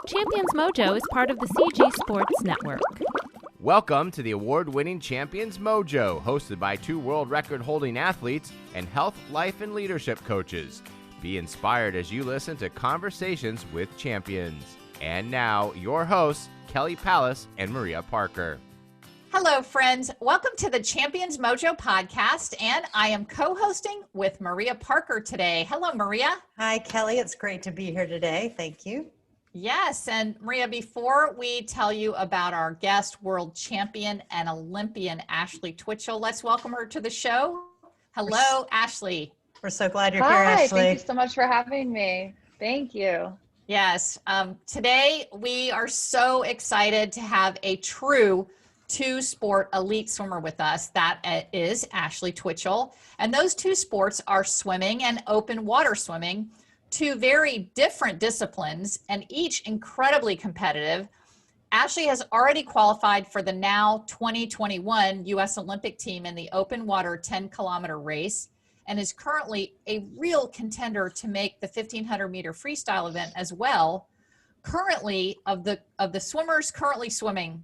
Champions Mojo is part of the CG Sports Network. Welcome to the award-winning Champions Mojo, hosted by two world record-holding athletes and health, life, and leadership coaches. Be inspired as you listen to Conversations with Champions. And now, your hosts, Kelly Pallas and Maria Parker. Hello, friends. Welcome to the Champions Mojo podcast, and I am co-hosting with Maria Parker today. Hello, Maria. Hi, Kelly. It's great to be here today. Thank you. Yes, and Maria, before we tell you about our guest, world champion and Olympian, Ashley Twichell, let's welcome her to the show. Hello, Ashley. We're so glad you're here, Hi, Ashley. thank you so much for having me. Thank you. Yes, today we are so excited to have a true two-sport elite swimmer with us. That is Ashley Twichell. And those two sports are swimming and open water swimming, two very different disciplines and each incredibly competitive. Ashley has already qualified for the now 2021 U.S. Olympic team in the open water 10-kilometer race and is currently a real contender to make the 1,500-meter freestyle event as well. Currently, of the swimmers currently swimming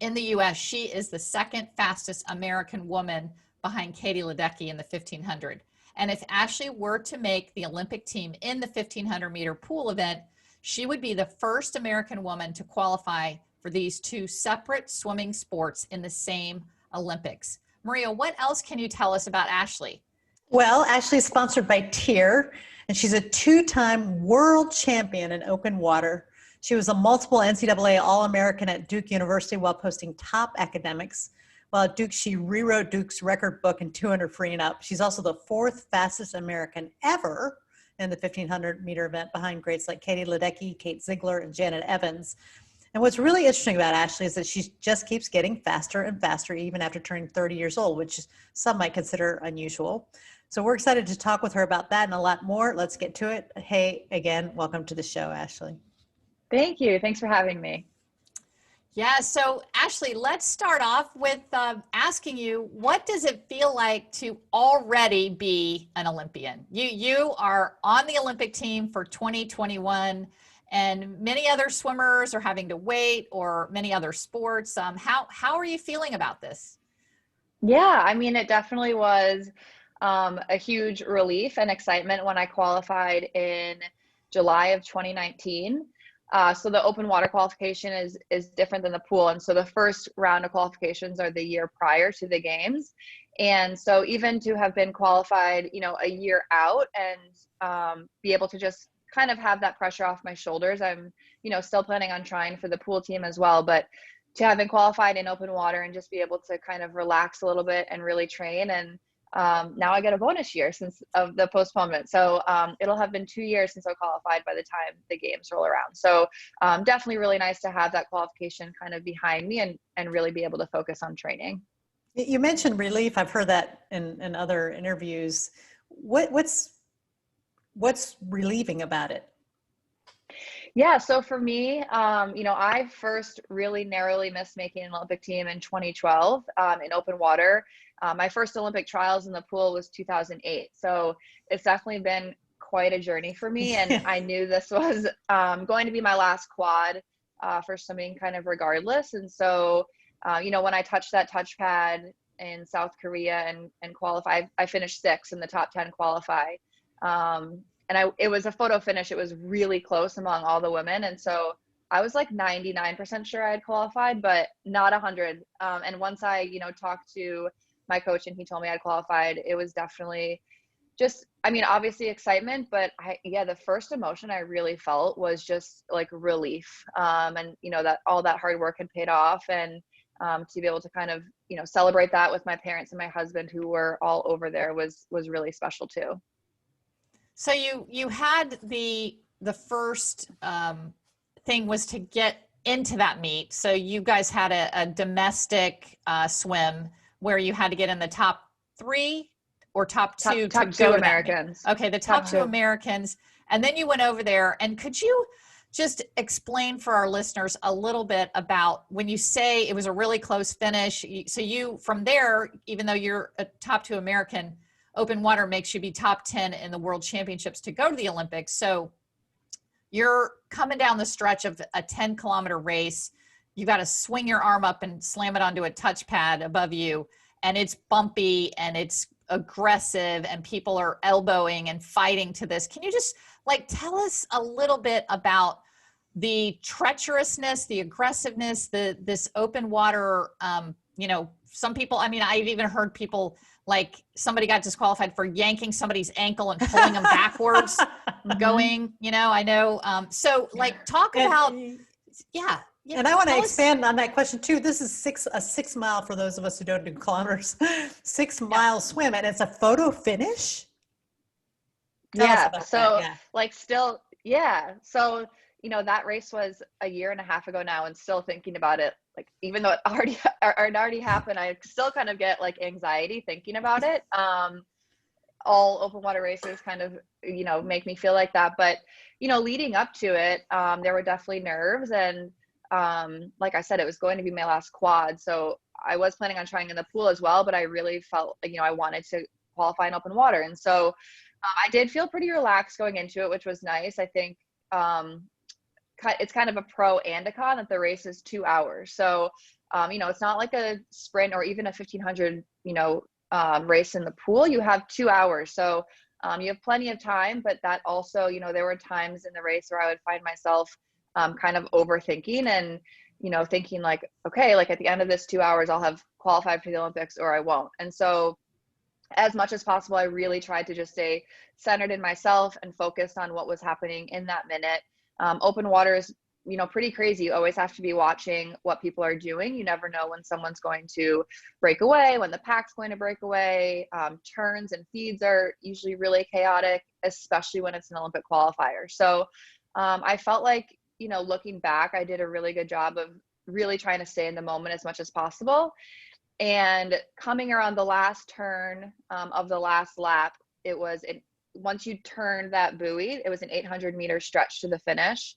in the U.S., she is the second fastest American woman behind Katie Ledecky in the 1,500. And if Ashley were to make the Olympic team in the 1,500-meter pool event, she would be the first American woman to qualify for these two separate swimming sports in the same Olympics. Maria, what else can you tell us about Ashley? Well, Ashley's sponsored by TIER, and she's a two-time world champion in open water. She was a multiple NCAA All-American at Duke University while posting top academics. While at Duke, she rewrote Duke's record book in 200 free and up. She's also the fourth fastest American ever in the 1,500-meter event behind greats like Katie Ledecky, Kate Ziegler, and Janet Evans. And what's really interesting about Ashley is that she just keeps getting faster and faster even after turning 30 years old, which some might consider unusual. So we're excited to talk with her about that and a lot more. Let's get to it. Hey, again, welcome to the show, Ashley. Thank you. Thanks for having me. Yeah, so Ashley, let's start off with asking you, what does it feel like to already be an Olympian? You are on the Olympic team for 2021, and many other swimmers are having to wait, or many other sports. How are you feeling about this? Yeah, I mean, it definitely was a huge relief and excitement when I qualified in July of 2019. So the open water qualification is different than the pool. And so the first round of qualifications are the year prior to the games. And so even to have been qualified, a year out and be able to just kind of have that pressure off my shoulders, I'm, still planning on trying for the pool team as well. But to have been qualified in open water and just be able to kind of relax a little bit and really train. And now I get a bonus year since of the postponement. So it'll have been 2 years since I qualified by the time the games roll around. So definitely really nice to have that qualification kind of behind me and really be able to focus on training. You mentioned relief. I've heard that in other interviews. What's relieving about it? Yeah, so for me, I first really narrowly missed making an Olympic team in 2012 in open water. My first Olympic trials in the pool was 2008. So it's definitely been quite a journey for me. And I knew this was going to be my last quad for swimming kind of regardless. And so, when I touched that touch pad in South Korea and qualified, I finished 6th in the top 10 qualify. It was a photo finish. It was really close among all the women. And so I was like 99% sure I had qualified, but not 100. And once I, talked to my coach and he told me I'd qualified, it was definitely just, obviously excitement, but the first emotion I really felt was just like relief. And that all that hard work had paid off, and to be able to kind of, celebrate that with my parents and my husband who were all over there was really special too. So you had the first thing was to get into that meet. So you guys had a domestic swim where you had to get in the top 3 or top 2 top 2 Americans. Okay, the top 2 Americans. And then you went over there. And could you just explain for our listeners a little bit about when you say it was a really close finish? So you, from there, even though you're a top 2 American, open water makes you be top 10 in the world championships to go to the Olympics. So you're coming down the stretch of a 10-kilometer race. You got to swing your arm up and slam it onto a touchpad above you. And it's bumpy and it's aggressive and people are elbowing and fighting to this. Can you just tell us a little bit about the treacherousness, the aggressiveness, this open water, some people, I've even heard people somebody got disqualified for yanking somebody's ankle and pulling them backwards, going, I know. So talk about, yeah. And I want to expand on that question too. This is a 6 mile, for those of us who don't do kilometers, 6 mile swim, and it's a photo finish. Yeah. So So, that race was a year and a half ago now, and still thinking about it, even though it already happened, I still kind of get anxiety thinking about it. All open water races kind of, make me feel like that. But, leading up to it, there were definitely nerves. And like I said, it was going to be my last quad. So I was planning on trying in the pool as well, but I really felt I wanted to qualify in open water. And so I did feel pretty relaxed going into it, which was nice. I think it's kind of a pro and a con that the race is 2 hours. So, it's not like a sprint or even a 1500, race in the pool. You have 2 hours. So you have plenty of time, but that also, there were times in the race where I would find myself kind of overthinking and, thinking okay, at the end of this 2 hours, I'll have qualified for the Olympics or I won't. And so as much as possible, I really tried to just stay centered in myself and focused on what was happening in that minute. Open water is, pretty crazy. You always have to be watching what people are doing. You never know when someone's going to break away, when the pack's going to break away. Turns and feeds are usually really chaotic, especially when it's an Olympic qualifier. So I felt looking back, I did a really good job of really trying to stay in the moment as much as possible. And coming around the last turn of the last lap, once you turned that buoy, it was an 800-meter stretch to the finish.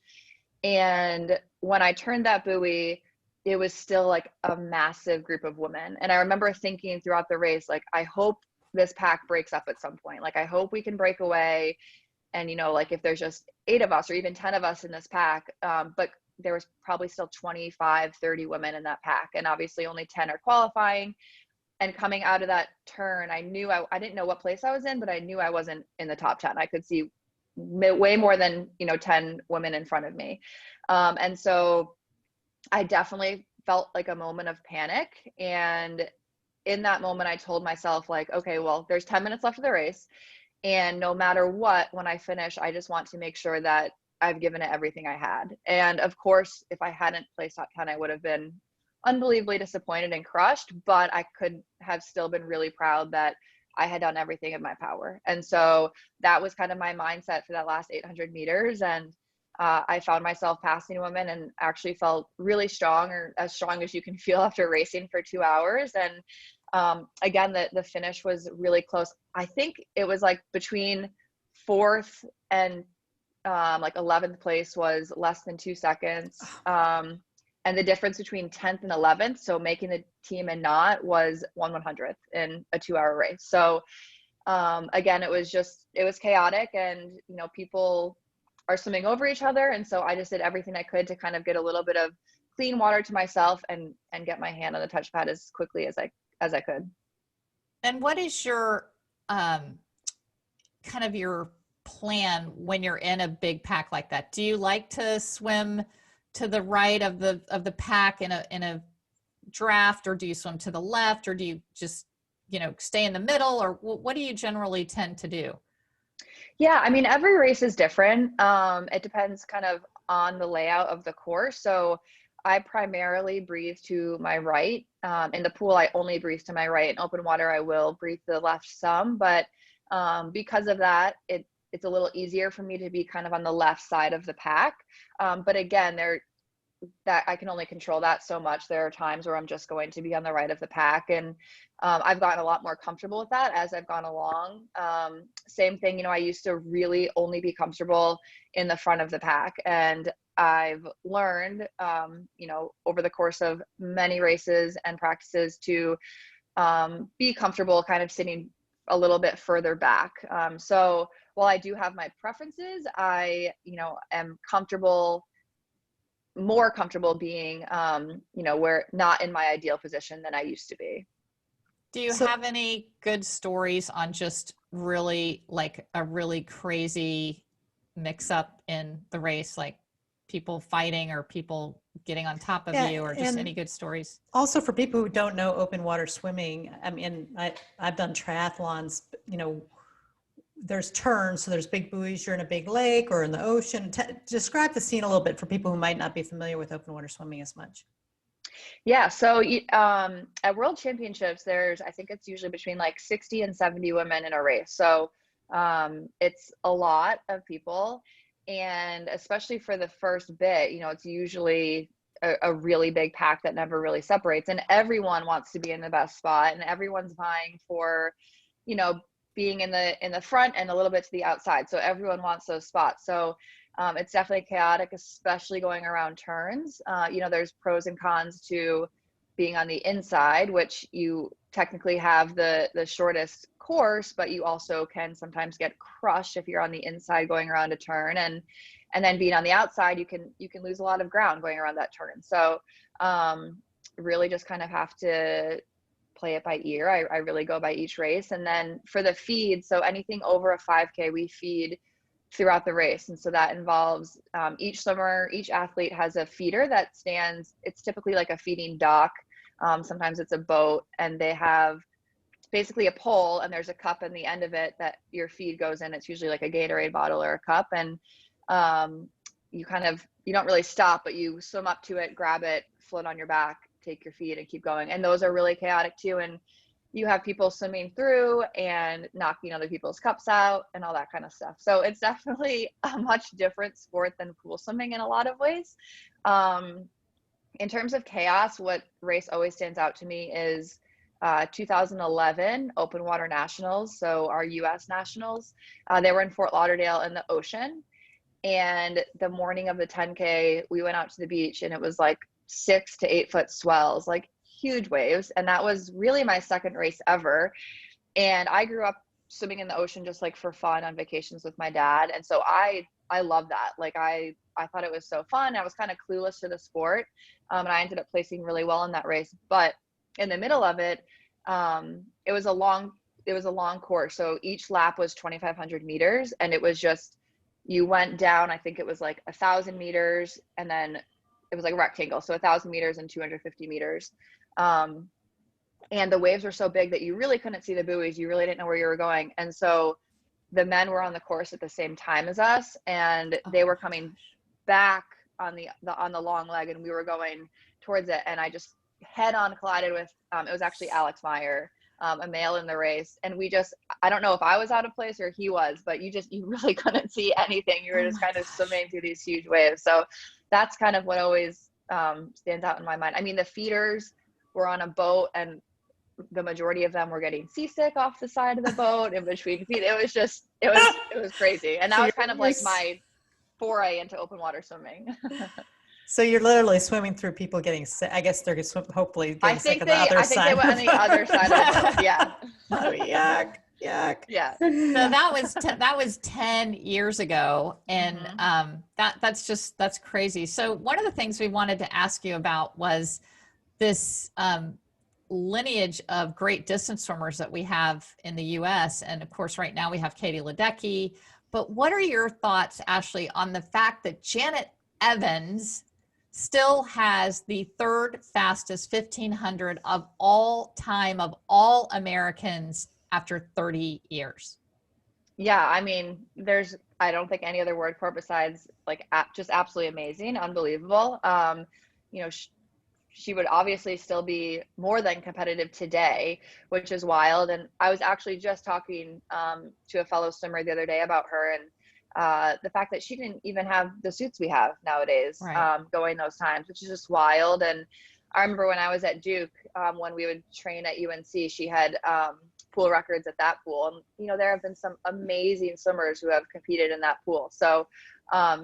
And when I turned that buoy, it was still a massive group of women. And I remember thinking throughout the race, I hope this pack breaks up at some point. I hope we can break away. And, if there's just 8 of us or even 10 of us in this pack, but there was probably still 25, 30 women in that pack. And obviously only 10 are qualifying. And coming out of that turn, I knew I didn't know what place I was in, but I knew I wasn't in the top 10. I could see way more than, 10 women in front of me. And so I definitely felt a moment of panic. And in that moment, I told myself okay, well, there's 10 minutes left of the race. And no matter what, when I finish, I just want to make sure that I've given it everything I had. And of course, if I hadn't placed top 10, I would have been unbelievably disappointed and crushed, but I could have still been really proud that I had done everything in my power. And so that was kind of my mindset for that last 800 meters. And I found myself passing women and actually felt really strong, or as strong as you can feel after racing for 2 hours. And again, the finish was really close. I think it was between 4th and 11th place was less than 2 seconds. And the difference between 10th and 11th, so making the team and not, was 1/100th in a 2 hour race. So again, it was chaotic, and people are swimming over each other. And so I just did everything I could to kind of get a little bit of clean water to myself and get my hand on the touchpad as quickly as I could. And what is your kind of your plan when you're in a big pack like that? Do you like to swim to the right of the pack in a draft, or do you swim to the left, or do you just stay in the middle, or what do you generally tend to do? Yeah, every race is different. It depends kind of on the layout of the course. So I primarily breathe to my right. In the pool, I only breathe to my right. In open water, I will breathe to the left some, but because of that, it's a little easier for me to be kind of on the left side of the pack. But again, that I can only control that so much. There are times where I'm just going to be on the right of the pack, and I've gotten a lot more comfortable with that as I've gone along. Same thing, I used to really only be comfortable in the front of the pack, and I've learned, over the course of many races and practices to be comfortable kind of sitting a little bit further back. So while I do have my preferences, I, am more comfortable being, where not in my ideal position than I used to be. Do you have any good stories on just really like a really crazy mix up in the race, like people fighting or people getting on top of you, or just any good stories? Also, for people who don't know open water swimming, I mean, I've done triathlons, there's turns, so there's big buoys, you're in a big lake or in the ocean. Describe the scene a little bit for people who might not be familiar with open water swimming as much. Yeah, so at World Championships, I think it's usually between like 60 and 70 women in a race. So it's a lot of people. And especially for the first bit, it's usually a really big pack that never really separates. And everyone wants to be in the best spot, and everyone's vying for, being in the front and a little bit to the outside. So everyone wants those spots. So it's definitely chaotic, especially going around turns. There's pros and cons to being on the inside, which you technically have the shortest course, but you also can sometimes get crushed if you're on the inside going around a turn. And then being on the outside, you can lose a lot of ground going around that turn. So really just kind of have to play it by ear. I really go by each race. And then for the feed, so anything over a 5K, we feed throughout the race. And so that involves each athlete has a feeder that stands. It's typically like a feeding dock. Sometimes it's a boat, and they have basically a pole, and there's a cup in the end of it that your feed goes in. It's usually like a Gatorade bottle or a cup. And you don't really stop, but you swim up to it, grab it, float on your back, take your feed, and keep going. And those are really chaotic too. And you have people swimming through and knocking other people's cups out and all that kind of stuff. So it's definitely a much different sport than pool swimming in a lot of ways. In terms of chaos, what race always stands out to me is 2011 Open Water Nationals. So our US Nationals, they were in Fort Lauderdale in the ocean. And the morning of the 10K, we went out to the beach, and it was like 6 to 8 foot swells, like huge waves. And that was really my second race ever. And I grew up swimming in the ocean just like for fun on vacations with my dad. And so I love that. Like I thought it was so fun. I was kind of clueless to the sport. And I ended up placing really well in that race. But in the middle of it, it was a long course. So each lap was 2,500 meters. And it was just, you went down, I think it was like 1,000 meters, and then it was like a rectangle. So 1,000 meters and 250 meters. And the waves were so big that you really couldn't see the buoys. You really didn't know where you were going. And so the men were on the course at the same time as us, and they were coming back on the long leg, and we were going towards it. And I just head on collided with, it was actually Alex Meyer, a male in the race. And I don't know if I was out of place or he was, but you really couldn't see anything. You were just kind of swimming through these huge waves. So that's kind of what always stands out in my mind. I mean, the feeders were on a boat, and the majority of them were getting seasick off the side of the boat in between feed. It was crazy. And that was kind of like my foray into open water swimming. So you're literally swimming through people getting sick. I guess they're hopefully getting sick on the other side. I think they went on the other side of the boat. Yeah. Oh, yuck. Yeah. So that was 10 years ago. And that's crazy. So one of the things we wanted to ask you about was this lineage of great distance swimmers that we have in the US. And of course, right now we have Katie Ledecky. But what are your thoughts, Ashley, on the fact that Janet Evans still has the third fastest 1,500 of all time of all Americans after 30 years? Yeah, I mean, I don't think any other word for it besides like just absolutely amazing, unbelievable. She would obviously still be more than competitive today, which is wild. And I was actually just talking to a fellow swimmer the other day about her, and the fact that she didn't even have the suits we have nowadays, right. Going those times, which is just wild. And I remember when I was at Duke, when we would train at UNC, she had pool records at that pool. And, there have been some amazing swimmers who have competed in that pool. So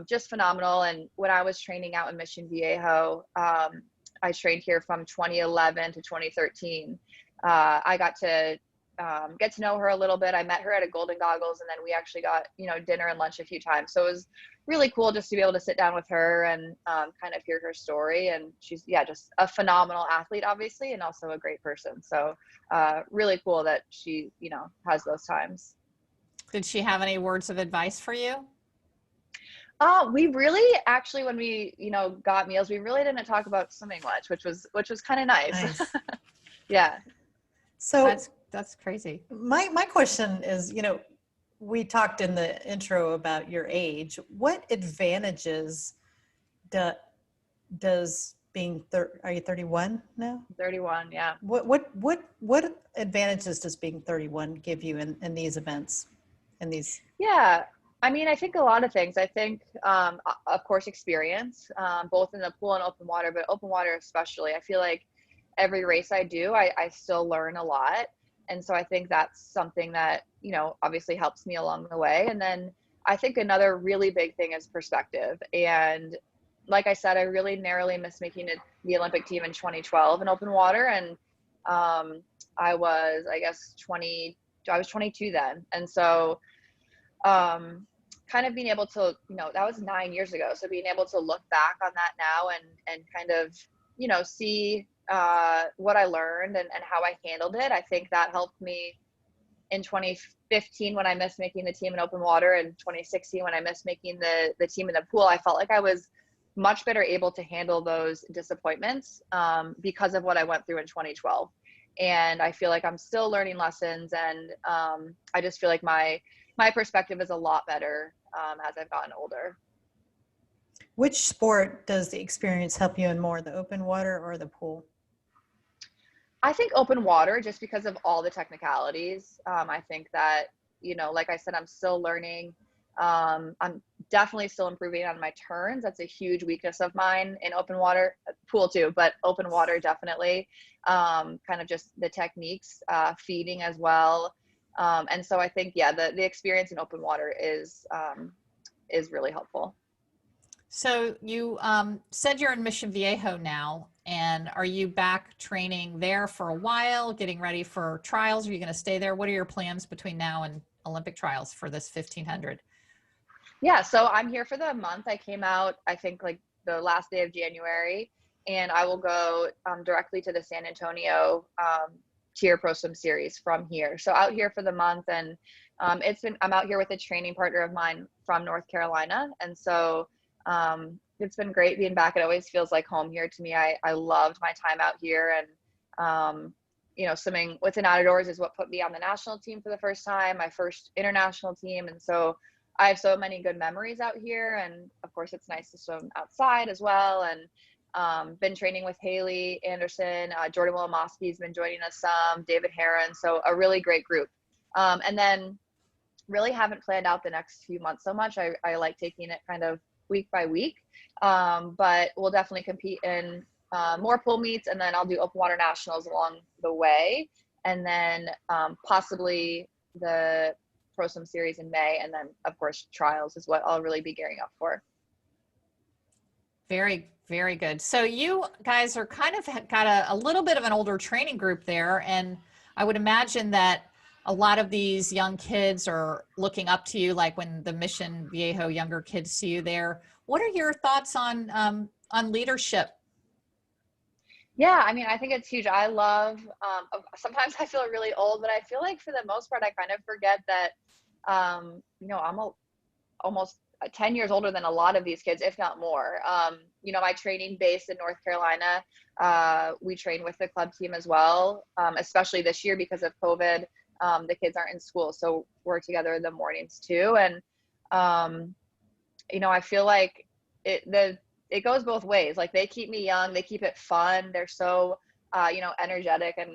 just phenomenal. And when I was training out in Mission Viejo, I trained here from 2011 to 2013. I got to get to know her a little bit. I met her at a Golden Goggles, and then we actually got, dinner and lunch a few times. So it was really cool just to be able to sit down with her and kind of hear her story. And she's, just a phenomenal athlete, obviously, and also a great person. So really cool that she, has those times. Did she have any words of advice for you? We really actually, when we, got meals, we really didn't talk about swimming much, which was kind of nice. Yeah. So that's crazy. My question is, we talked in the intro about your age. What advantages does being are you 31 now? 31, yeah. What advantages does being 31 give you in these events? Yeah. I mean, I think a lot of things. I think, of course, experience, both in the pool and open water, but open water especially. I feel like every race I do, I still learn a lot. And so I think that's something that, obviously helps me along the way. And then I think another really big thing is perspective. And like I said, I really narrowly missed making the Olympic team in 2012 in open water. And I was, I guess, I was 22 then. And so kind of being able to, that was 9 years ago. So being able to look back on that now and kind of, see what I learned and how I handled it. I think that helped me in 2015 when I missed making the team in open water, and 2016 when I missed making the team in the pool. I felt like I was much better able to handle those disappointments because of what I went through in 2012. And I feel like I'm still learning lessons, and I just feel like my perspective is a lot better as I've gotten older. Which sport does the experience help you in more, the open water or the pool? I think open water, just because of all the technicalities. I think that, like I said, I'm still learning. I'm definitely still improving on my turns. That's a huge weakness of mine in open water, pool too, but open water definitely. Kind of just the techniques, feeding as well. And so I think, the experience in open water is really helpful. So you said you're in Mission Viejo now, and are you back training there for a while, getting ready for trials? Are you going to stay there? What are your plans between now and Olympic trials for this 1500? Yeah, so I'm here for the month. I came out, I think, like the last day of January, and I will go directly to the San Antonio Tier Pro Swim Series from here. So out here for the month, and I'm out here with a training partner of mine from North Carolina, and so it's been great being back. It always feels like home here to me. I loved my time out here, and swimming within outdoors is what put me on the national team for the first time, my first international team, and so I have so many good memories out here. And of course, it's nice to swim outside as well. And been training with Haley Anderson, Jordan Wolomoski's been joining us some, David Heron, so a really great group. And then really haven't planned out the next few months so much. I like taking it kind of week by week, but we'll definitely compete in more pool meets, and then I'll do open water nationals along the way, and then possibly the Pro Swim Series in May, and then of course trials is what I'll really be gearing up for. Very, very good. So you guys are kind of got a little bit of an older training group there, and I would imagine that a lot of these young kids are looking up to you, like when the Mission Viejo younger kids see you there. What are your thoughts on leadership? Yeah, I mean, I think it's huge. I love, sometimes I feel really old, but I feel like for the most part, I kind of forget that, I'm almost 10 years older than a lot of these kids, if not more. My training base in North Carolina, we train with the club team as well, especially this year because of COVID. The kids aren't in school, so we're together in the mornings too. And, I feel like it goes both ways. Like, they keep me young, they keep it fun. They're so, energetic and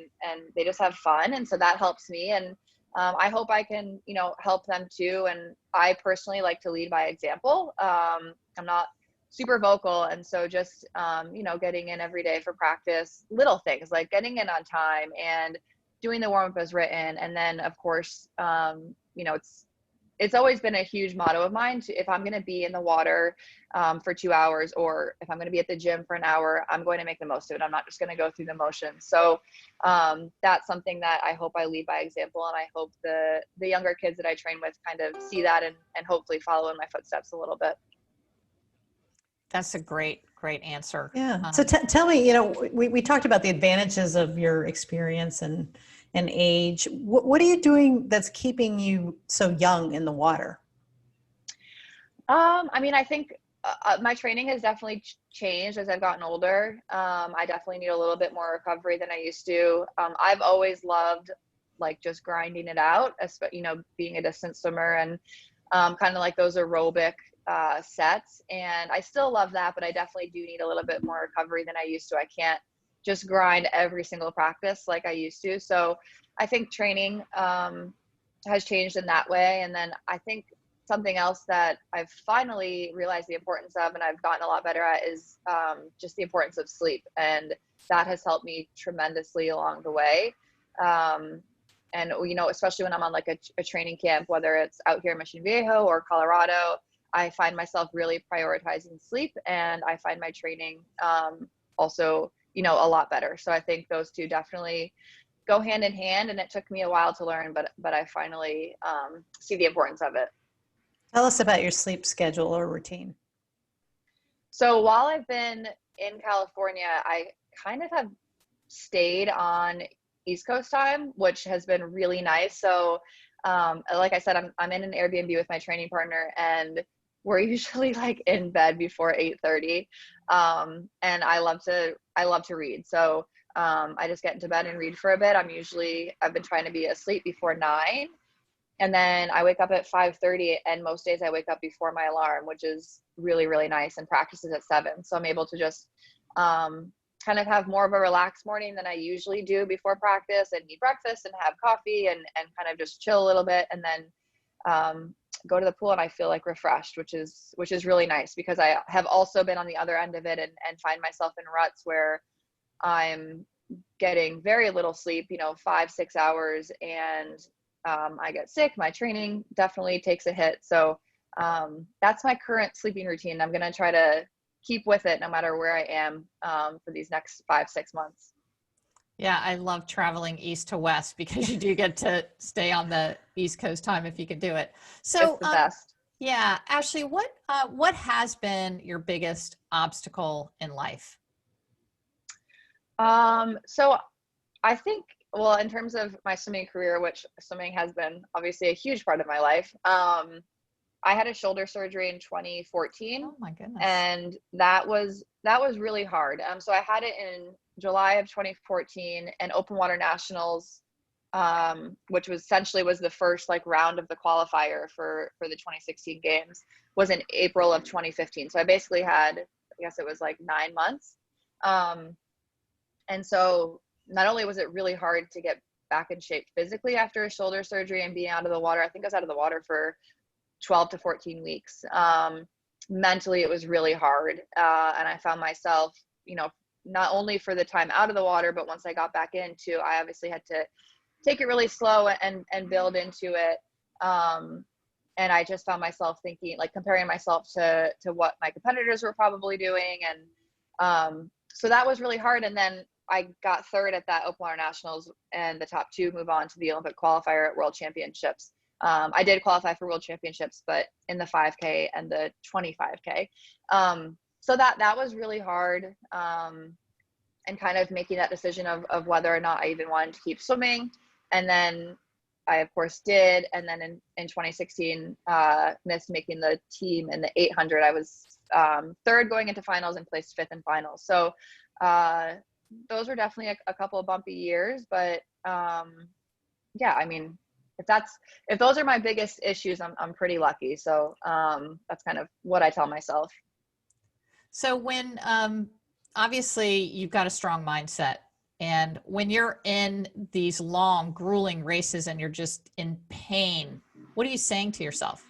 they just have fun. And so that helps me. And I hope I can, help them too. And I personally like to lead by example. I'm not super vocal. And so just, getting in every day for practice, little things like getting in on it's always been a huge motto of mine if I'm going to be in the water for 2 hours, or if I'm going to be at the gym for an hour, I'm going to make the most of it. I'm not just going to go through the motions. So that's something that I hope I lead by example. And I hope the younger kids that I train with kind of see that and hopefully follow in my footsteps a little bit. That's a great answer. Yeah. So tell me, you know, we talked about the advantages of your experience and age. What are you doing that's keeping you so young in the water? I mean, I think my training has definitely changed as I've gotten older. I definitely need a little bit more recovery than I used to. I've always loved like just grinding it out, you know, being a distance swimmer and kind of like those aerobic sets. And I still love that, but I definitely do need a little bit more recovery than I used to. I can't just grind every single practice like I used to. So I think training has changed in that way. And then I think something else that I've finally realized the importance of, and I've gotten a lot better at, is just the importance of sleep. And that has helped me tremendously along the way. And, you know, especially when I'm on like a training camp, whether it's out here in Mission Viejo or Colorado, I find myself really prioritizing sleep, and I find my training also, you know, a lot better. So I think those two definitely go hand in hand, and it took me a while to learn, but I finally see the importance of it. Tell us about your sleep schedule or routine. So while I've been in California, I kind of have stayed on East Coast time, which has been really nice. So like I said, I'm in an Airbnb with my training partner, and we're usually like in bed before 8:30. And I love to read. So I just get into bed and read for a bit. I've been trying to be asleep before 9. And then I wake up at 5:30, and most days I wake up before my alarm, which is really, really nice, and practice is at 7. So I'm able to just kind of have more of a relaxed morning than I usually do before practice, and eat breakfast and have coffee and kind of just chill a little bit, and then go to the pool, and I feel like refreshed, which is really nice, because I have also been on the other end of it and find myself in ruts where I'm getting very little sleep, you know, 5-6 hours, and I get sick. My training definitely takes a hit. So that's my current sleeping routine. I'm going to try to keep with it no matter where I am for these next 5-6 months. Yeah, I love traveling east to west, because you do get to stay on the East Coast time if you could do it. So it's the best. Yeah, Ashley, what has been your biggest obstacle in life? So I think, well, in terms of my swimming career, which swimming has been obviously a huge part of my life, I had a shoulder surgery in 2014. Oh my goodness. And that was really hard. So I had it in July of 2014, and Open Water Nationals, which was the first like round of the qualifier for the 2016 games, was in April of 2015. So I basically had, I guess it was like 9 months. And so not only was it really hard to get back in shape physically after a shoulder surgery and being out of the water, I think I was out of the water for 12 to 14 weeks. Mentally, it was really hard. And I found myself, you know, not only for the time out of the water, but once I got back into, I obviously had to take it really slow and build into it. And I just found myself thinking, like, comparing myself to what my competitors were probably doing. And so that was really hard. And then I got third at that Open Water Nationals, and the top 2 move on to the Olympic qualifier at World Championships. I did qualify for World Championships, but in the 5K and the 25K. So that was really hard. And kind of making that decision of whether or not I even wanted to keep swimming. And then I, of course, did. And then in 2016, missed making the team in the 800. I was third going into finals and placed 5th in finals. So those were definitely a couple of bumpy years. But yeah, I mean, if those are my biggest issues, I'm pretty lucky. So that's kind of what I tell myself. So when obviously you've got a strong mindset, and when you're in these long, grueling races and you're just in pain, what are you saying to yourself?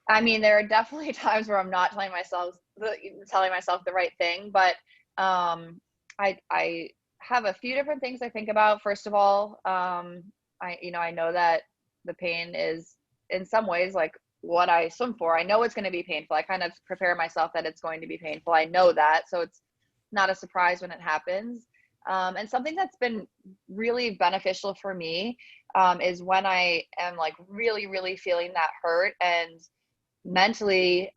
I mean, there are definitely times where I'm not telling myself the right thing, but I have a few different things I think about. First of all, I know that the pain is in some ways like what I swim for. I know it's going to be painful. I kind of prepare myself that it's going to be painful. I know that. So it's not a surprise when it happens. And something that's been really beneficial for me is when I am like really, really feeling that hurt, and mentally,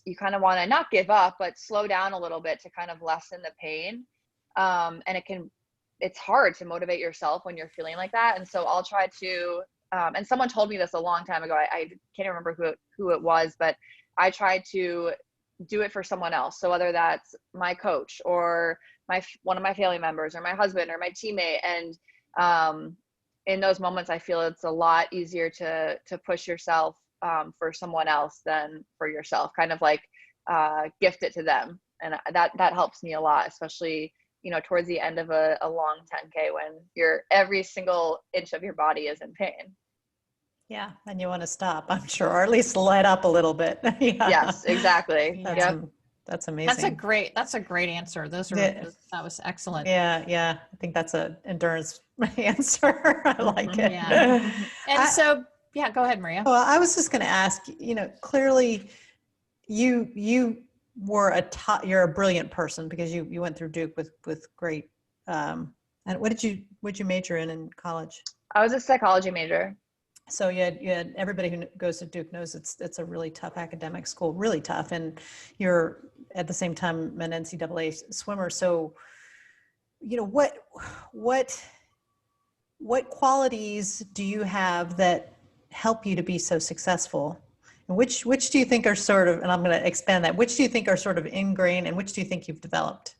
you kind of want to not give up, but slow down a little bit to kind of lessen the pain. And it's hard to motivate yourself when you're feeling like that. And so I'll try to, and someone told me this a long time ago. I can't remember who it was, but I try to do it for someone else. So whether that's my coach or one of my family members or my husband or my teammate. And in those moments, I feel it's a lot easier to push yourself for someone else than for yourself, kind of like gift it to them. And that helps me a lot, especially, towards the end of a long 10K when every single inch of your body is in pain. Yeah. And you want to stop, I'm sure, or at least let up a little bit. Yeah. Yes, exactly. That's amazing. That's a great answer. That was excellent. Yeah. I think that's an endurance answer. I like it. Yeah. And go ahead, Maria. Well, I was just going to ask, clearly you're a brilliant person because you went through Duke with great, and what'd you major in college? I was a psychology major. So you had everybody who goes to Duke knows it's a really tough academic school, really tough. And you're at the same time an NCAA swimmer. So, what qualities do you have that help you to be so successful? And which do you think are sort of, and I'm going to expand that, which do you think are sort of ingrained and which do you think you've developed?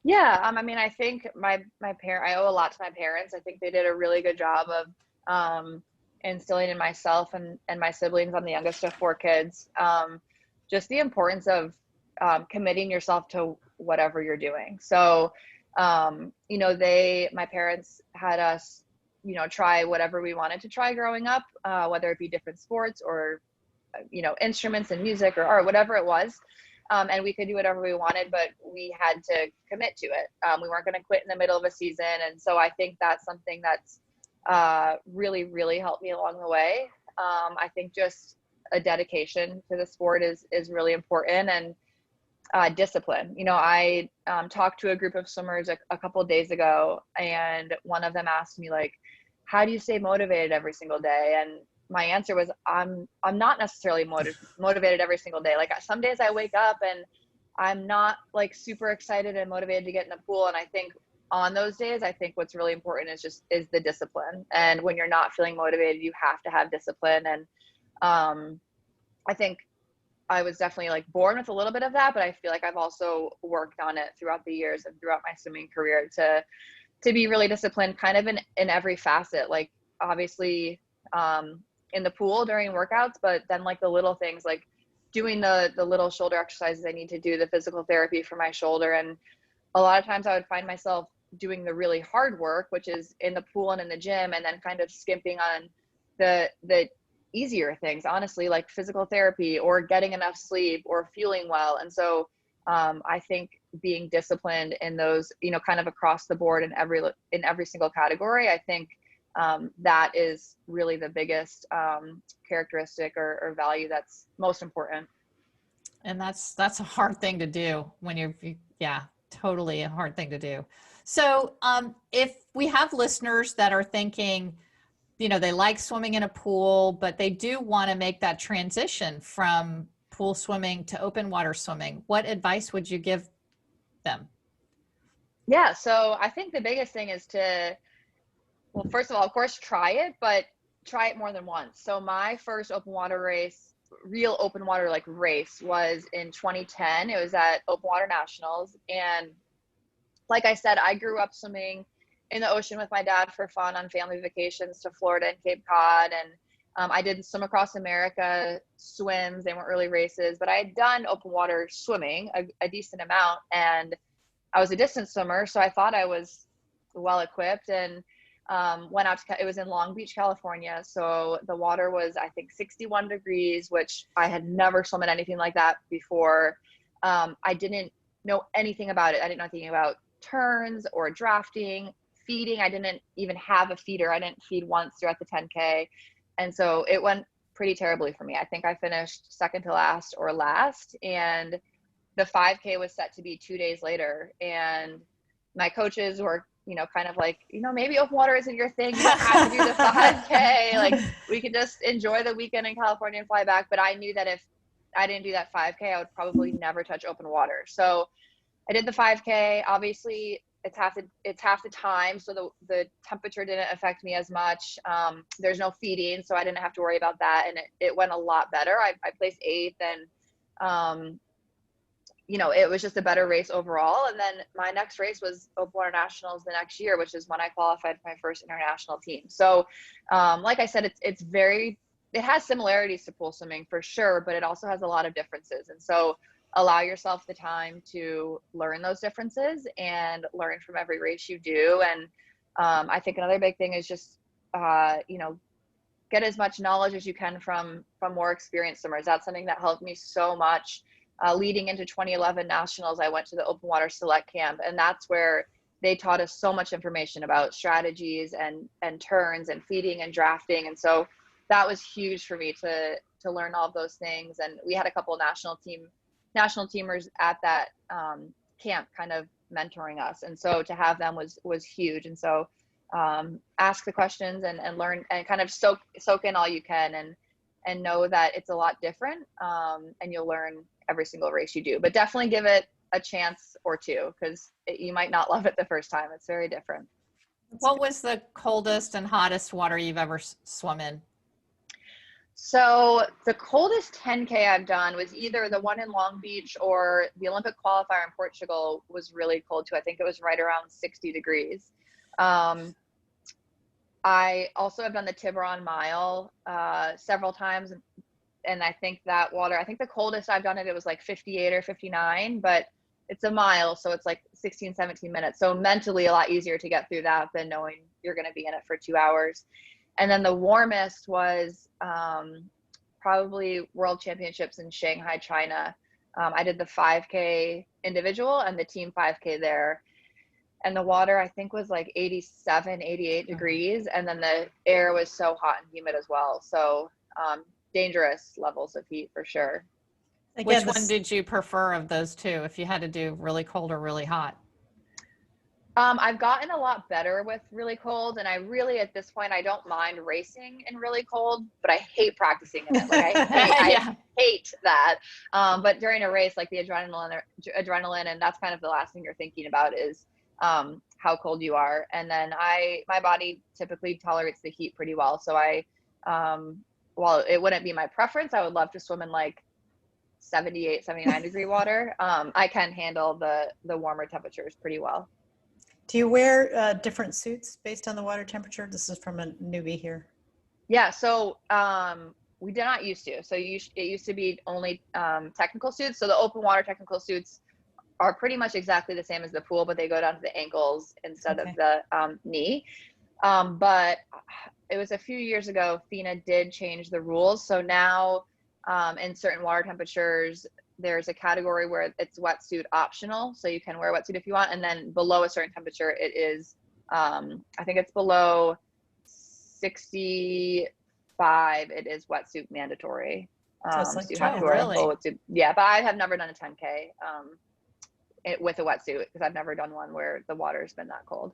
Yeah. I think my parent, I owe a lot to my parents. I think they did a really good job of instilling in myself and my siblings. I'm the youngest of 4 kids. Just the importance of committing yourself to whatever you're doing. So, my parents had us, try whatever we wanted to try growing up, whether it be different sports or, instruments and music or art, whatever it was. And we could do whatever we wanted, but we had to commit to it. We weren't going to quit in the middle of a season. And so I think that's something that's really, really helped me along the way. I think just a dedication to the sport is really important, and discipline. I talked to a group of swimmers a couple of days ago, and one of them asked me, like, how do you stay motivated every single day? And my answer was, I'm not necessarily motivated every single day. Like, some days I wake up and I'm not like super excited and motivated to get in the pool. And I think on those days, I think what's really important is the discipline. And when you're not feeling motivated, you have to have discipline. And I think I was definitely like born with a little bit of that, but I feel like I've also worked on it throughout the years and throughout my swimming career to be really disciplined kind of in every facet. Like, obviously in the pool during workouts, but then like the little things, like doing the little shoulder exercises I need to do, the physical therapy for my shoulder. And a lot of times I would find myself doing the really hard work, which is in the pool and in the gym, and then kind of skimping on the easier things, honestly, like physical therapy or getting enough sleep or feeling well. And so I think being disciplined in those, kind of across the board in every single category, I think that is really the biggest characteristic or value that's most important. And that's a hard thing to do when totally a hard thing to do. So if we have listeners that are thinking, they like swimming in a pool, but they do want to make that transition from pool swimming to open water swimming, what advice would you give them? Yeah. So I think the biggest thing is well, first of all, of course, try it, but try it more than once. So my first open water race, real open water like race, was in 2010. It was at Open Water Nationals. And like I said, I grew up swimming in the ocean with my dad for fun on family vacations to Florida and Cape Cod. And I did swim across America swims. They weren't really races, but I had done open water swimming a decent amount. And I was a distance swimmer, so I thought I was well equipped, and went out to, it was in Long Beach, California. So the water was, I think, 61 degrees, which I had never swum in anything like that before. I didn't know anything about it. I didn't know anything about turns or drafting, feeding. I didn't even have a feeder. I didn't feed once throughout the 10K. And so it went pretty terribly for me. I think I finished second to last or last, and the 5K was set to be 2 days later. And my coaches were, kind of like, maybe open water isn't your thing. You don't have to do the 5K. Like, we could just enjoy the weekend in California and fly back. But I knew that if I didn't do that 5K, I would probably never touch open water. So I did the 5K. Obviously, it's half the time, so the temperature didn't affect me as much. There's no feeding, so I didn't have to worry about that, and it went a lot better. I placed 8th, and it was just a better race overall. And then my next race was Open Water Nationals the next year, which is when I qualified for my first international team. So, like I said, it has similarities to pool swimming for sure, but it also has a lot of differences. And so allow yourself the time to learn those differences and learn from every race you do. And I think another big thing is just, get as much knowledge as you can from more experienced swimmers. That's something that helped me so much. Leading into 2011 nationals, I went to the Open Water Select Camp, and that's where they taught us so much information about strategies and turns and feeding and drafting. And so that was huge for me to learn all of those things. And we had a couple of national teamers at that camp kind of mentoring us. And so to have them was huge. And so ask the questions and learn and kind of soak in all you can and know that it's a lot different, and you'll learn every single race you do. But definitely give it a chance or two, because you might not love it the first time. It's very different. What was the coldest and hottest water you've ever swum in? So the coldest 10K I've done was either the one in Long Beach or the Olympic qualifier in Portugal was really cold too. I think it was right around 60 degrees. I also have done the Tiburon Mile several times. And I think that water, I think the coldest I've done it was like 58 or 59, but it's a mile. So it's like 16, 17 minutes. So mentally a lot easier to get through that than knowing you're going to be in it for 2 hours. And then the warmest was probably World Championships in Shanghai, China. I did the 5K individual and the team 5K there. And the water, I think, was like 87, 88 degrees. And then the air was so hot and humid as well. So dangerous levels of heat for sure. Again, which one did you prefer of those two, if you had to do really cold or really hot? I've gotten a lot better with really cold, and I really, at this point, I don't mind racing in really cold, but I hate practicing in it. Like I hate that. But during a race, like the adrenaline, and that's kind of the last thing you're thinking about is how cold you are. And then my body typically tolerates the heat pretty well. So while it wouldn't be my preference, I would love to swim in like 78, 79 degree water. I can handle the warmer temperatures pretty well. Do you wear different suits based on the water temperature? This is from a newbie here. Yeah, so we did not used to. So it used to be only technical suits. So the open water technical suits are pretty much exactly the same as the pool, but they go down to the ankles instead of the knee. But it was a few years ago, FINA did change the rules. So now in certain water temperatures, there's a category where it's wetsuit optional. So you can wear a wetsuit if you want. And then below a certain temperature, it is, I think it's below 65, it is wetsuit mandatory. So it's like, so you have to wear a full wetsuit. Yeah, but I have never done a 10K with a wetsuit, because I've never done one where the water's been that cold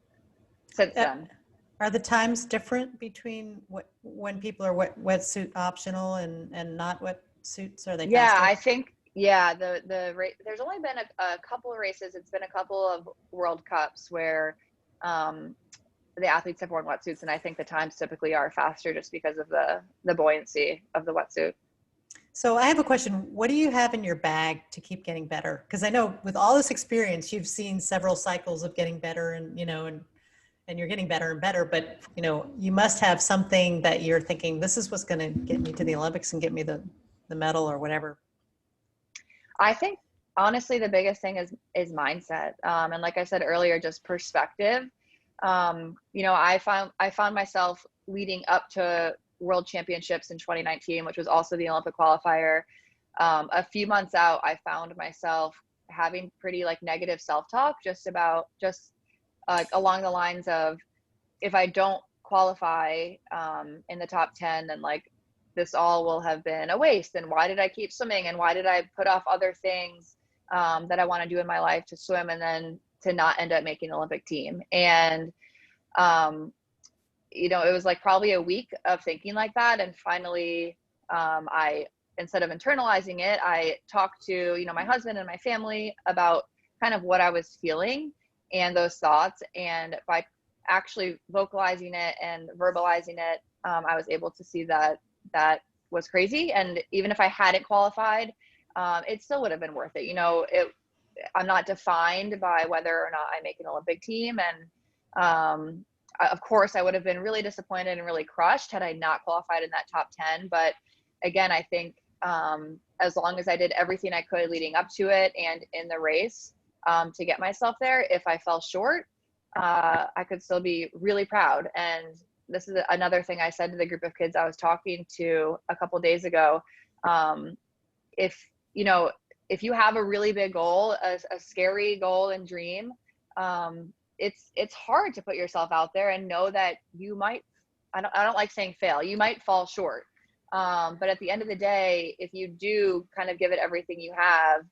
since then. Are the times different between when people are wetsuit optional and not wetsuits? Are they faster? Yeah, I think, there's only been a couple of races. It's been a couple of World Cups where the athletes have worn wetsuits, and I think the times typically are faster just because of the buoyancy of the wetsuit. So I have a question. What do you have in your bag to keep getting better? Because I know with all this experience, you've seen several cycles of getting better, and you're getting better and better, but you must have something that you're thinking, this is what's going to get me to the Olympics and get me the medal or whatever. I think honestly, the biggest thing is mindset. And like I said earlier, just perspective. I found myself leading up to World Championships in 2019, which was also the Olympic qualifier. A few months out, I found myself having pretty negative self-talk, along the lines of, if I don't qualify in the top 10, then like this all will have been a waste. And why did I keep swimming? And why did I put off other things that I want to do in my life to swim, and then to not end up making the Olympic team? And, you know, it was like probably a week of thinking like that. And finally, instead of internalizing it, I talked to, you know, my husband and my family about kind of what I was feeling and those thoughts. And by actually vocalizing it and verbalizing it, I was able to see that that was crazy. And even if I hadn't qualified, it still would have been worth it. You know, I'm not defined by whether or not I make an Olympic team. And of course, I would have been really disappointed and really crushed had I not qualified in that top 10. But again, I think as long as I did everything I could leading up to it and in the race to get myself there, if I fell short, I could still be really proud. And this is another thing I said to the group of kids I was talking to a couple of days ago. If you have a really big goal, a scary goal and dream, it's hard to put yourself out there and know that you might, I don't like saying fail, you might fall short. But at the end of the day, if you do kind of give it everything you have,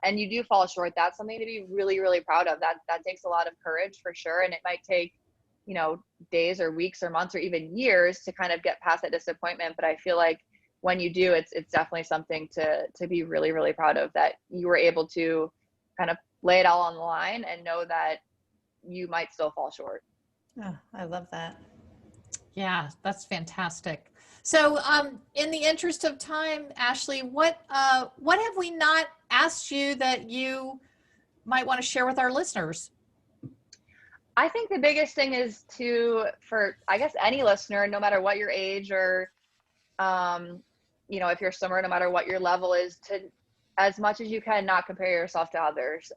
and you do fall short, that's something to be really, really proud of. That takes a lot of courage for sure. And it might take, you know, days or weeks or months or even years to kind of get past that disappointment. But I feel like when you do, it's definitely something to be really, really proud of, that you were able to kind of lay it all on the line and know that you might still fall short. Oh, I love that. Yeah, that's fantastic. So in the interest of time, Ashley, what have we not asked you that you might want to share with our listeners? I think the biggest thing is for I guess any listener, no matter what your age or, you know, if you're swimmer, no matter what your level is, to, as much as you can, not compare yourself to others.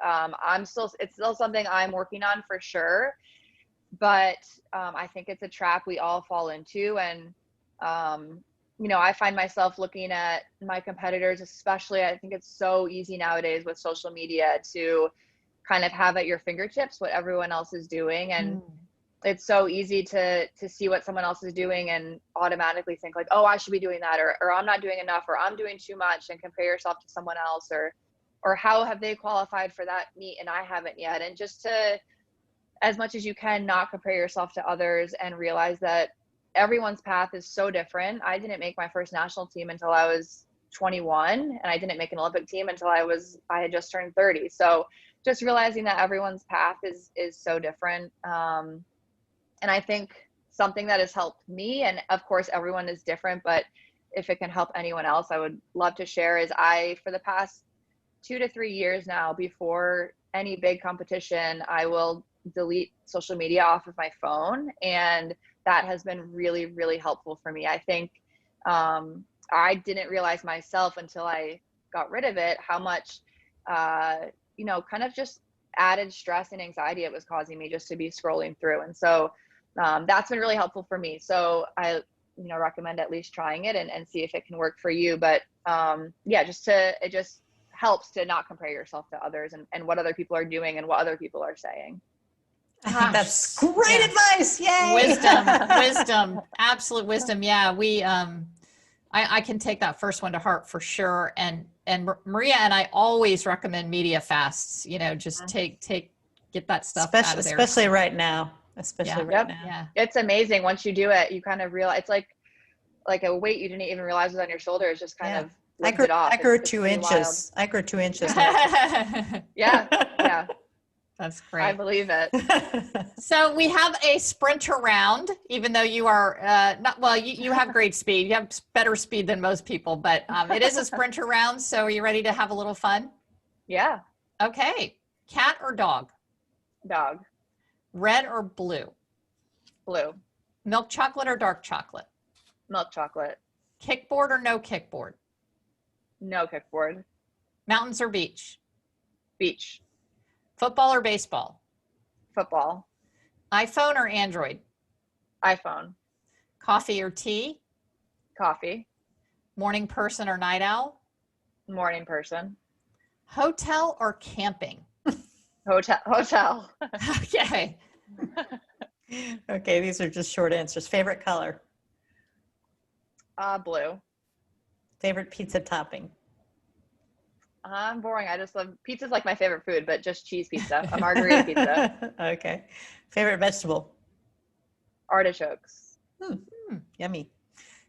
It's still something I'm working on for sure, but I think it's a trap we all fall into. And, you know, I find myself looking at my competitors, especially, I think it's so easy nowadays with social media to kind of have at your fingertips what everyone else is doing. And it's so easy to see what someone else is doing and automatically think like, oh, I should be doing that, or I'm not doing enough, or I'm doing too much, and compare yourself to someone else, or how have they qualified for that meet and I haven't yet. And just to, as much as you can, not compare yourself to others and realize that everyone's path is so different. I didn't make my first national team until I was 21, and I didn't make an Olympic team until I had just turned 30. So just realizing that everyone's path is so different. And I think something that has helped me, and of course everyone is different, but if it can help anyone else, I would love to share, is for the past 2 to 3 years now, before any big competition, I will delete social media off of my phone. And that has been really, really helpful for me. I think I didn't realize myself until I got rid of it, how much, you know, kind of just added stress and anxiety it was causing me just to be scrolling through. And so that's been really helpful for me. So I, you know, recommend at least trying it and see if it can work for you. But yeah, it just helps to not compare yourself to others and what other people are doing and what other people are saying. I think that's great advice. Yay. Wisdom, absolute wisdom. Yeah. I can take that first one to heart for sure. And Maria and I always recommend media fasts, you know, just get that stuff out of there. Especially right now. Now. Yeah. It's amazing. Once you do it, you kind of realize it's like a weight you didn't even realize was on your shoulders, just kind of lifted off. I grew 2 inches. I grew 2 inches. Yeah. That's great. I believe it. So we have a sprinter round, even though you are you have great speed. You have better speed than most people, but it is a sprinter round. So are you ready to have a little fun? Yeah. Okay. Cat or dog? Dog. Red or blue? Blue. Milk chocolate or dark chocolate? Milk chocolate. Kickboard or no kickboard? No kickboard. Mountains or beach? Beach. Football or baseball? Football. iPhone or Android? iPhone. Coffee or tea? Coffee. Morning person or night owl? Morning person. Hotel or camping? Hotel. Okay. Okay, these are just short answers. Favorite color? Blue. Favorite pizza topping? I'm boring. I just love pizza's like my favorite food, but just cheese pizza, a margarita pizza. Okay. Favorite vegetable? Artichokes. Yummy.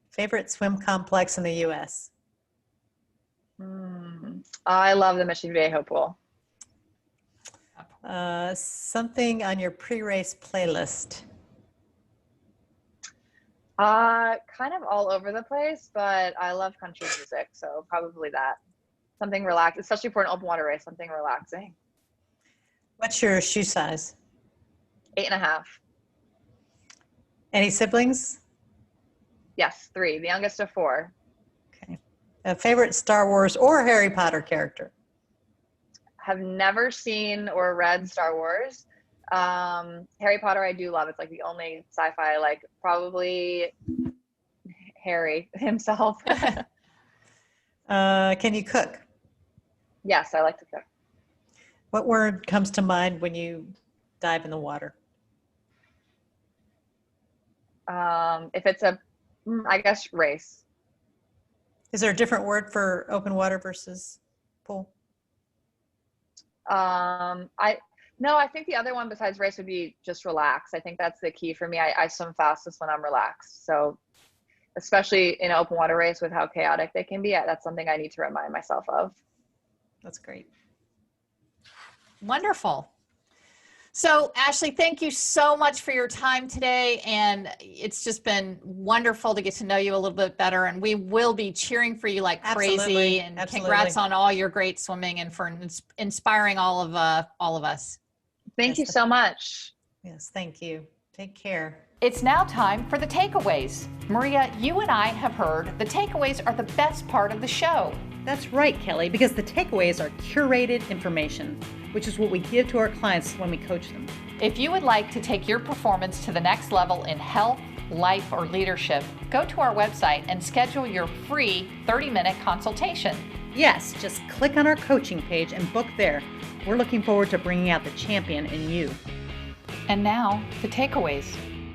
Favorite swim complex in the U.S.? I love the Mission Viejo pool. Something on your pre-race playlist? Kind of all over the place, but I love country music, so probably that. Something relaxed, especially for an open water race, something relaxing. What's your shoe size? 8.5. Any siblings? Yes, 3. The youngest of 4. Okay. A favorite Star Wars or Harry Potter character? Have never seen or read Star Wars. Harry Potter I do love. It's like the only sci-fi I like. Probably Harry himself. Can you cook? Yes, I like to cook. What word comes to mind when you dive in the water? If it's I guess race. Is there a different word for open water versus pool? I think the other one besides race would be just relax. I think that's the key for me. I swim fastest when I'm relaxed. So especially in an open water race with how chaotic they can be, that's something I need to remind myself of. That's great. Wonderful. So Ashley, thank you so much for your time today. And it's just been wonderful to get to know you a little bit better. And we will be cheering for you like crazy. And congrats on all your great swimming and for inspiring all of us. Thank you so much. Yes, thank you. Take care. It's now time for the takeaways. Maria, you and I have heard the takeaways are the best part of the show. That's right, Kelly, because the takeaways are curated information, which is what we give to our clients when we coach them. If you would like to take your performance to the next level in health, life, or leadership, go to our website and schedule your free 30-minute consultation. Yes, just click on our coaching page and book there. We're looking forward to bringing out the champion in you. And now, the takeaways.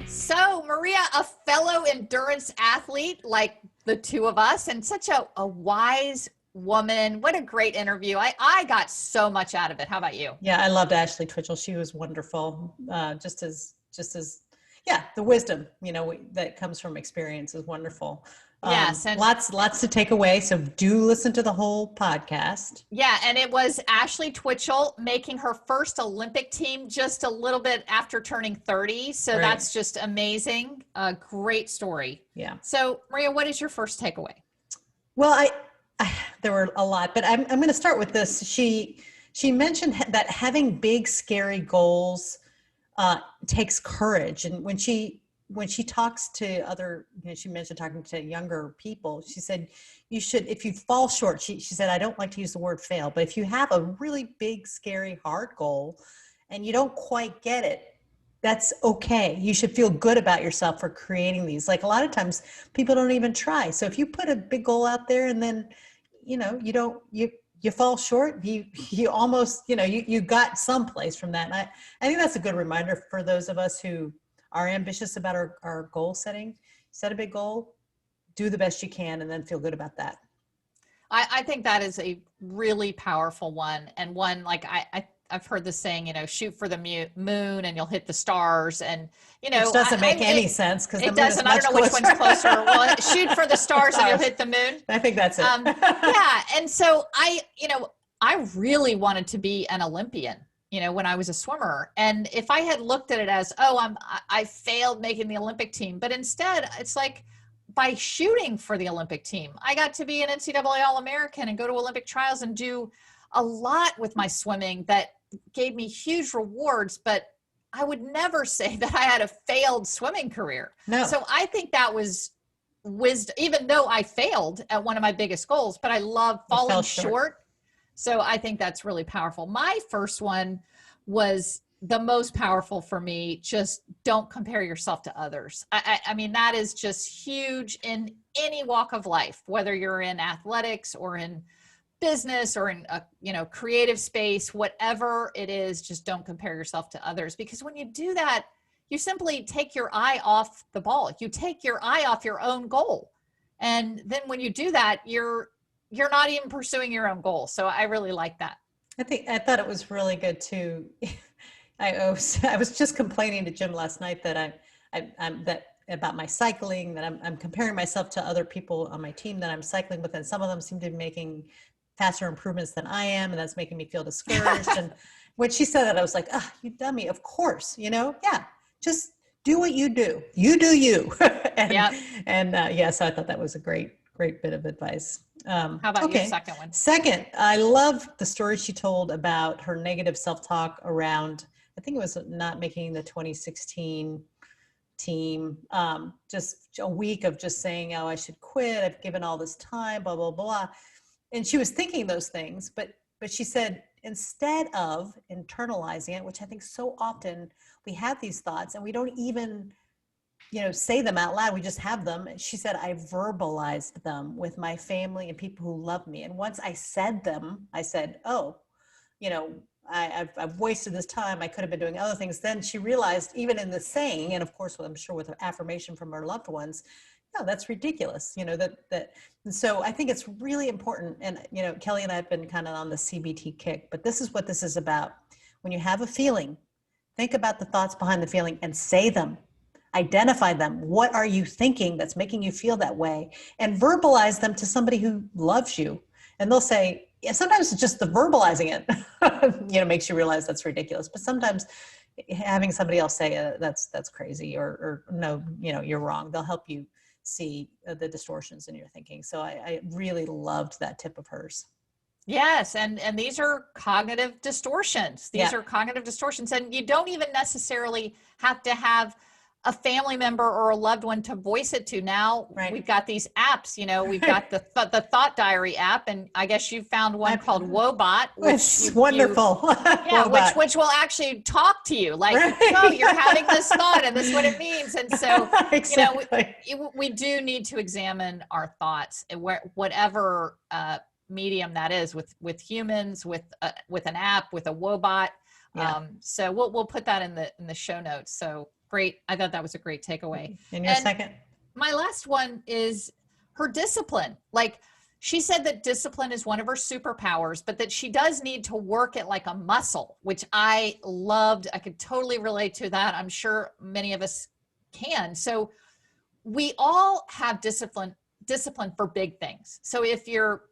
So, Maria, a fellow endurance athlete like the two of us, and such a wise woman. What a great interview. I got so much out of it. How about you? Yeah, I loved Ashley Twichell. She was wonderful. Just as the wisdom, that comes from experience is wonderful. Yes. And lots to take away. So do listen to the whole podcast. Yeah. And it was Ashley Twichell making her first Olympic team just a little bit after turning 30. So Right. That's just amazing. A great story. Yeah. So Maria, what is your first takeaway? Well, I there were a lot, but I'm going to start with this. She mentioned that having big, scary goals takes courage. And when she talks to other, she mentioned talking to younger people, she said, you should, if you fall short, she said, I don't like to use the word fail, but if you have a really big, scary, hard goal and you don't quite get it, that's okay. You should feel good about yourself for creating these. Like a lot of times people don't even try. So if you put a big goal out there and then, you fall short, you almost, you got someplace from that. And I think that's a good reminder for those of us who are ambitious about our goal setting. Set a big goal, do the best you can, and then feel good about that. I think that is a really powerful one. And one, like I've heard this saying, shoot for the moon and you'll hit the stars. And, Which doesn't make any sense because it doesn't. I don't know which one's closer. Well, shoot for the stars and you'll hit the moon. I think that's it. Yeah. And so I really wanted to be an Olympian, when I was a swimmer. And if I had looked at it as, I failed making the Olympic team, but instead it's like by shooting for the Olympic team, I got to be an NCAA All-American and go to Olympic trials and do a lot with my swimming that gave me huge rewards, but I would never say that I had a failed swimming career. No. So I think that was wisdom, even though I failed at one of my biggest goals, but I love falling short. So I think that's really powerful. My first one was the most powerful for me. Just don't compare yourself to others. I mean, that is just huge in any walk of life, whether you're in athletics or in business or in a creative space, whatever it is, just don't compare yourself to others. Because when you do that, you simply take your eye off the ball. You take your eye off your own goal. And then when you do that, you're not even pursuing your own goal. So I really like that. I thought it was really good too. I was just complaining to Jim last night that I'm about my cycling, that I'm comparing myself to other people on my team that I'm cycling with, and some of them seem to be making faster improvements than I am, and that's making me feel discouraged. And when she said that, I was like, "Ah, you dummy! Of course, yeah, just do what you do. You do you." So I thought that was a great bit of advice. How about your second one? Second, I love the story she told about her negative self-talk around, I think it was not making the 2016 team, just a week of just saying, oh, I should quit. I've given all this time, blah, blah, blah. And she was thinking those things, but she said, instead of internalizing it, which I think so often we have these thoughts and we don't even, say them out loud. We just have them. She said, I verbalized them with my family and people who love me. And once I said them, I said, oh, I've wasted this time. I could have been doing other things. Then she realized, even in the saying, and of course, I'm sure with affirmation from her loved ones, no, that's ridiculous. And so I think it's really important. And, Kelly and I have been kind of on the CBT kick, but this is what this is about. When you have a feeling, think about the thoughts behind the feeling and say them. Identify them. What are you thinking that's making you feel that way? And verbalize them to somebody who loves you. And they'll say, yeah, sometimes it's just the verbalizing it, makes you realize that's ridiculous. But sometimes having somebody else say that's crazy or no, you're wrong. They'll help you see the distortions in your thinking. So I really loved that tip of hers. Yes. And these are cognitive distortions. These are cognitive distortions. And you don't even necessarily have to have a family member or a loved one to voice it to. Now we've got these apps, we've got the Thought Diary app, and I guess you found one called Wobot, which is wonderful. Which will actually talk to you like, oh, you're having this thought and this is what it means. And so, exactly. we do need to examine our thoughts, whatever medium that is, with humans, with an app, with a Wobot. So we'll put that in the show notes. So great. I thought that was a great takeaway. And your second? My last one is her discipline. Like, she said that discipline is one of her superpowers, but that she does need to work it like a muscle, which I loved. I could totally relate to that. I'm sure many of us can. So we all have discipline for big things. So if your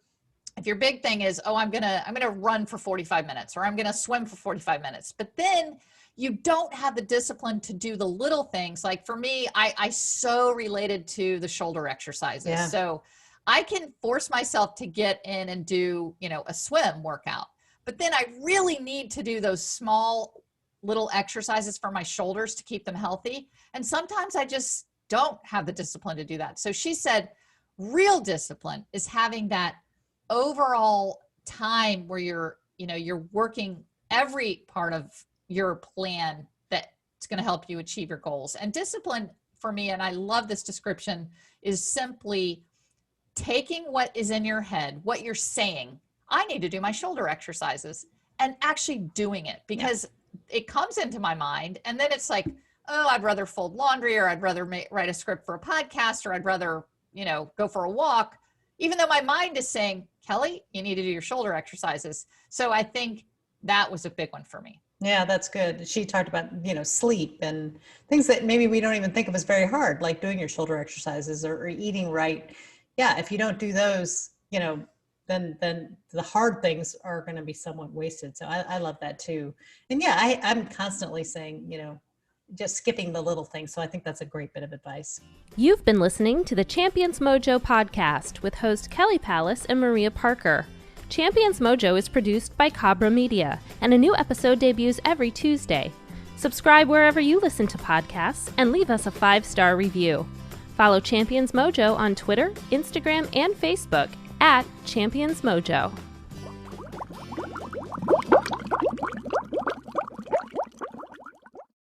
big thing is, oh, I'm going to run for 45 minutes, or I'm going to swim for 45 minutes, but then you don't have the discipline to do the little things. Like for me, I so related to the shoulder exercises. Yeah. So I can force myself to get in and do, a swim workout, but then I really need to do those small little exercises for my shoulders to keep them healthy. And sometimes I just don't have the discipline to do that. So she said, real discipline is having that overall time where you're working every part of your plan that's going to help you achieve your goals. And discipline for me, and I love this description, is simply taking what is in your head, what you're saying, I need to do my shoulder exercises, and actually doing it, because it comes into my mind. And then it's like, oh, I'd rather fold laundry, or I'd rather write a script for a podcast, or I'd rather, go for a walk, even though my mind is saying, Kelly, you need to do your shoulder exercises. So I think that was a big one for me. Yeah, that's good. She talked about, sleep and things that maybe we don't even think of as very hard, like doing your shoulder exercises or eating right. Yeah, if you don't do those, then the hard things are going to be somewhat wasted. So I love that too. And I'm constantly saying, just skipping the little things. So I think that's a great bit of advice. You've been listening to the Champions Mojo podcast with host Kelly Palace and Maria Parker. Champions Mojo is produced by Cabra Media, and a new episode debuts every Tuesday. Subscribe wherever you listen to podcasts and leave us a 5-star review. Follow Champions Mojo on Twitter, Instagram, and Facebook @Champions Mojo.